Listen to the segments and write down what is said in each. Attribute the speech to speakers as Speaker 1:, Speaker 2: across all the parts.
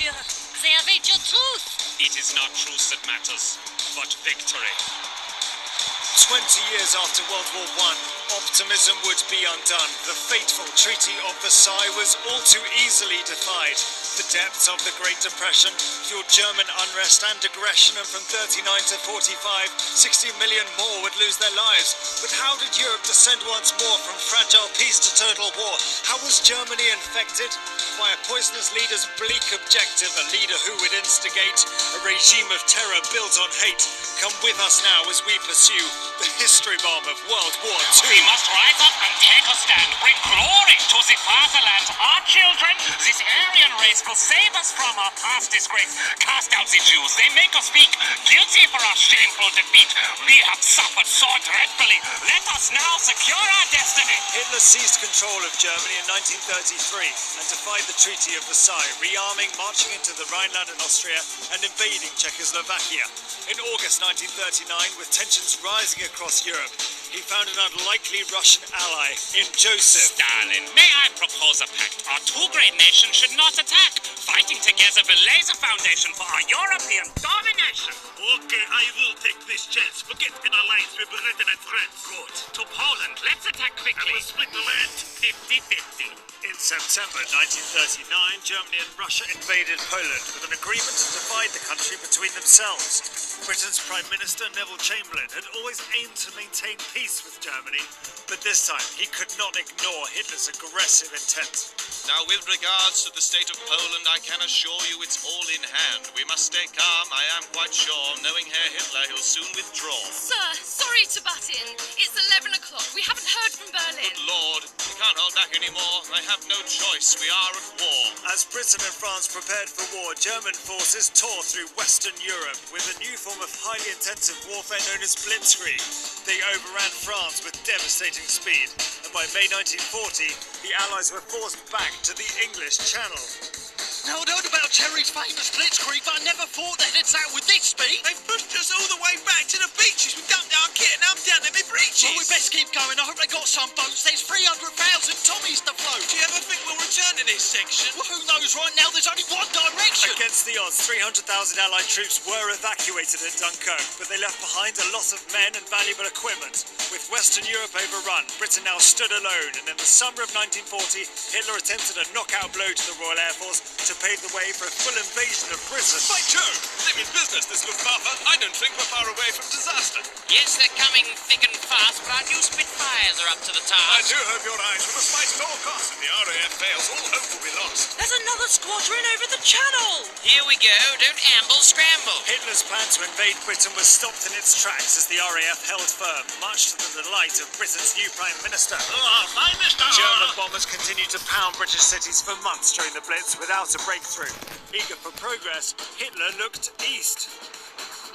Speaker 1: Führer. They await your truth.
Speaker 2: It is not truth that matters, but victory.
Speaker 3: 20 years after World War I, optimism would be undone. The fateful Treaty of Versailles was all too easily defied. The depths of the Great Depression fueled German unrest and aggression, and from 39 to 45, 60 million more would lose their lives. But how did Europe descend once more from fragile peace to total war? How was Germany infected? By a poisonous leader's bleak objective, a leader who would instigate a regime of terror built on hate. Come with us now as we pursue the history bomb of World War II.
Speaker 4: We must rise up and take a stand, bring glory to the fatherland. Our children, this Aryan race will save us from our past disgrace. Cast out the Jews, they make us weak, guilty for our shameful defeat. We have suffered so dreadfully. Let us now secure our destiny.
Speaker 3: Hitler seized control of Germany in 1933 and defied the Treaty of Versailles, rearming, marching into the Rhineland and Austria, and invading Czechoslovakia. In August 1939, with tensions rising across Europe, he found an unlikely Russian ally in Joseph
Speaker 4: Stalin, may I propose a pact? Our two great nations should not attack. Fighting together will lay the foundation for our European domination.
Speaker 5: Okay, I will take this chance. Forget an alliance with Britain and France.
Speaker 4: Good. To Poland, let's attack quickly.
Speaker 5: I will split the land.
Speaker 4: 50-50.
Speaker 3: In September 1939, Germany and Russia invaded Poland with an agreement to divide the country between themselves. Britain's Prime Minister Neville Chamberlain had always aimed to maintain peace with Germany, but this time he could not ignore Hitler's aggressive intent.
Speaker 6: Now, with regards to the state of Poland, I can assure you it's all in hand. We must stay calm, I am quite sure. Knowing Herr Hitler, he'll soon withdraw.
Speaker 7: Sir, sorry to butt in. It's 11 o'clock. We haven't heard from Berlin.
Speaker 6: Good Lord, we can't hold back anymore. I have no choice. We are at war.
Speaker 3: As Britain and France prepared for war, German forces tore through Western Europe with a new form of highly intensive warfare known as blitzkrieg. They overran France with devastating speed, and by May 1940, the Allies were forced back to the English Channel.
Speaker 8: Now, I'd heard about Terry's famous blitzkrieg, but I never thought they'd attack with this speed.
Speaker 5: They've pushed us all the way back to the beaches. We dumped our kit and I'm down in my breeches.
Speaker 8: Well, we best keep going. I hope they got some boats. There's 300,000 Tommies to float.
Speaker 5: Do you ever think we'll return to this section?
Speaker 8: Well, who knows? Right now, there's only one direction.
Speaker 3: Against the odds, 300,000 Allied troops were evacuated at Dunkirk, but they left behind a lot of men and valuable equipment. With Western Europe overrun, Britain now stood alone, and in the summer of 1940, Hitler attempted a knockout blow to the Royal Air Force to pave the way for a full invasion of Britain.
Speaker 6: By Jove, that means business, this Luftwaffe. I don't think we're far away from disaster.
Speaker 4: Yes, they're coming thick and fast, but our new Spitfires are up to the
Speaker 6: I
Speaker 4: task.
Speaker 6: do hope your eyes will fight at all costs. If the RAF fails, all hope will be lost.
Speaker 1: There's another squadron over the channel.
Speaker 4: Here we go. Don't amble, scramble.
Speaker 3: Hitler's plan to invade Britain was stopped in its tracks as the RAF held firm, much to the delight of Britain's new Prime Minister. German bombers continued to pound British cities for months during the Blitz without a breakthrough. Eager for progress, Hitler looked east.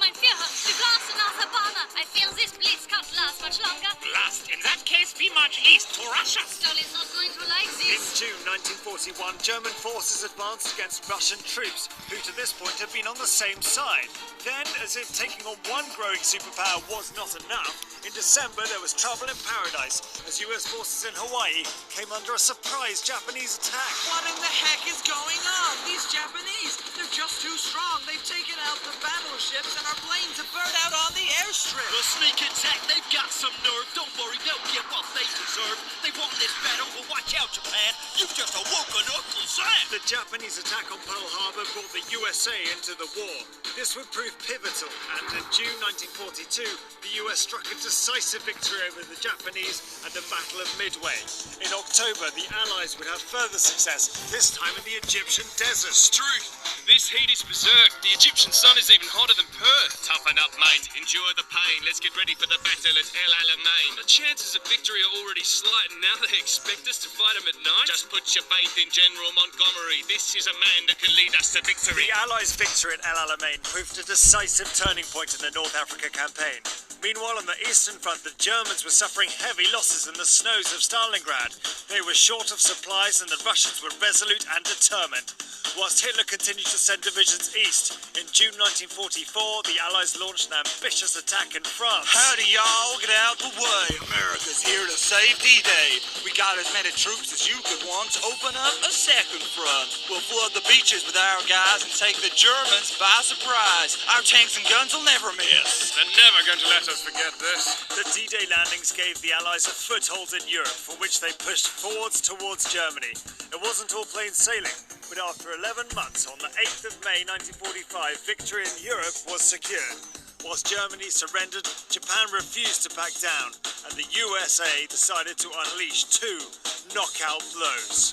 Speaker 7: Mein Führer, we blast another banner. I feel this blitz can't last much longer.
Speaker 4: Blast. In that case, we march east to Russia.
Speaker 7: Stalin's not going to like
Speaker 3: In
Speaker 7: this.
Speaker 3: June 1941, German forces advanced against Russian troops, who to this point had been on the same side. Then, as if taking on one growing superpower was not enough, in December there was trouble in paradise as US forces in Hawaii came under a surprise Japanese attack.
Speaker 9: What in the heck is going on? These Japanese, they're just too strong. They've taken out the battleships and our planes have burned out on the airstrip.
Speaker 8: The sneak attack, they've got some nerve. Don't worry, they'll get what they deserve. They won this battle, but watch out, Japan. You've just awoken Uncle Sam.
Speaker 3: The Japanese attack on Pearl Harbor brought the USA into the war. This would prove pivotal, and in June 1942, the US struck a decisive victory over the Japanese at the Battle of Midway. In October, the Allies would have further success, this time in the Egyptian desert.
Speaker 6: Truth. This heat is berserk. The Egyptian sun is even hotter than Perth. Toughen up, mate. Endure the pain. Let's get ready for the battle at El Alamein. The chances of victory are already slight, and now they expect us to fight them at night? Just put your faith in General Montgomery. This is a man that can lead us to victory.
Speaker 3: The Allies' victory at El Alamein proved a decisive turning point in the North Africa campaign. Meanwhile, on the Eastern Front, the Germans were suffering heavy losses in the snows of Stalingrad. They were short of supplies and the Russians were resolute and determined. Whilst Hitler continued to send divisions east, in June 1944, the Allies launched an ambitious attack in France.
Speaker 8: Howdy, y'all. Get out the way. America's here to save D-Day. We got as many troops
Speaker 10: troops as you could once open up a second front. We'll flood the beaches with our guys and take the Germans by surprise. Our tanks and guns will never miss.
Speaker 6: They're never going to let us forget this.
Speaker 3: The D-Day landings gave the Allies a foothold in Europe, for which they pushed forwards towards Germany. It wasn't all plain sailing, but after 11 months, on the 8th of May 1945, victory in Europe was secured. Whilst Germany surrendered, Japan refused to back down, and the USA decided to unleash 2 knockout blows.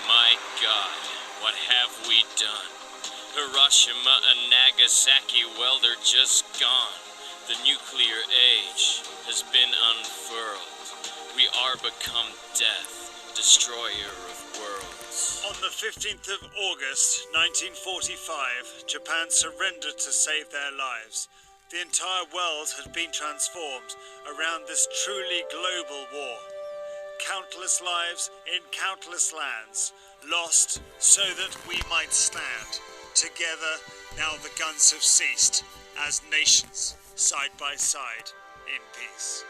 Speaker 11: My God, what have we done? Hiroshima and Nagasaki, well, they're just gone. The nuclear age has been unfurled. We are become death, destroyer of worlds.
Speaker 3: On the 15th of August 1945, Japan surrendered to save their lives. The entire world had been transformed around this truly global war. Countless lives in countless lands, lost so that we might stand. Together, now the guns have ceased, as nations, side by side, in peace.